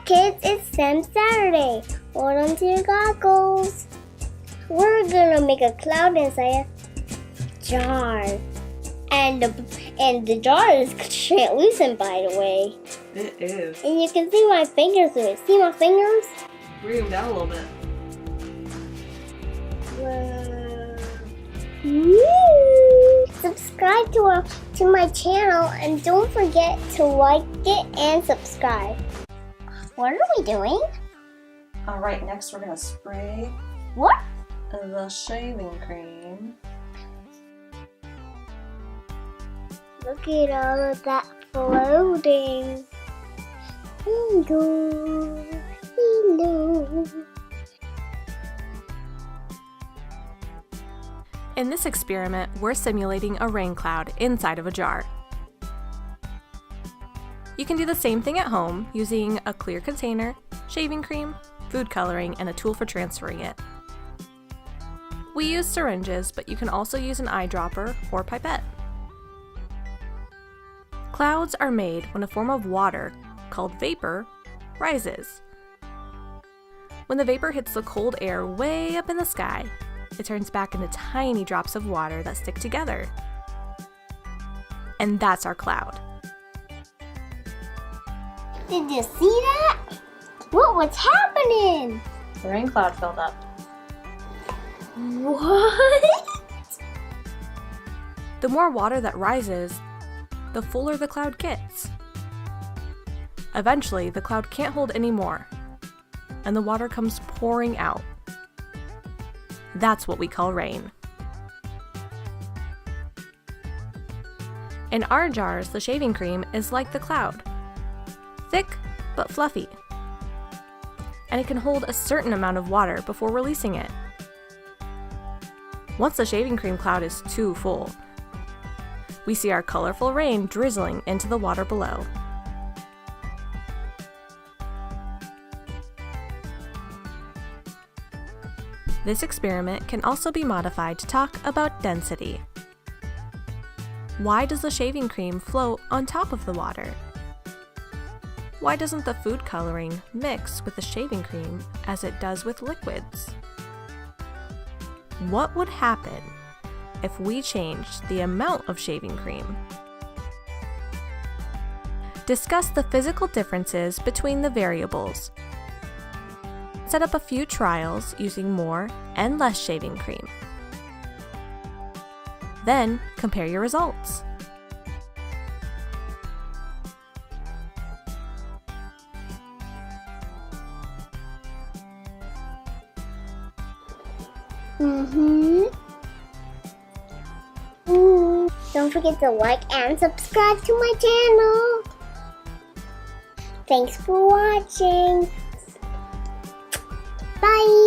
kids, it's Sam Saturday. Hold on to your goggles. We're gonna make a cloud inside a jar. And the jar is translucent, by the way. It is. And you can see my fingers through it. See my fingers? Bring them down a little bit. Whoa. Woo. Subscribe to my channel and don't forget to like it and subscribe. What are we doing? Alright, next we're gonna spray What? the shaving cream. Look at all of that floating. Hello. Hello. In this experiment, we're simulating a rain cloud inside of a jar. You can do the same thing at home using a clear container, shaving cream, food coloring, and a tool for transferring it. We use syringes, but you can also use an eyedropper or pipette. Clouds are made when a form of water, called vapor, rises. When the vapor hits the cold air way up in the sky, it turns back into tiny drops of water that stick together. And that's our cloud. Did you see that? What was happening? The rain cloud filled up. What? The more water that rises, the fuller the cloud gets. Eventually, the cloud can't hold any more, and the water comes pouring out. That's what we call rain. In our jars, the shaving cream is like the cloud, thick but fluffy, and it can hold a certain amount of water before releasing it. Once the shaving cream cloud is too full, we see our colorful rain drizzling into the water below. This experiment can also be modified to talk about density. Why does the shaving cream float on top of the water? Why doesn't the food coloring mix with the shaving cream as it does with liquids? What would happen if we changed the amount of shaving cream? Discuss the physical differences between the variables. Set up a few trials using more and less shaving cream. Then compare your results. Don't forget to like and subscribe to my channel. Thanks for watching. Bye.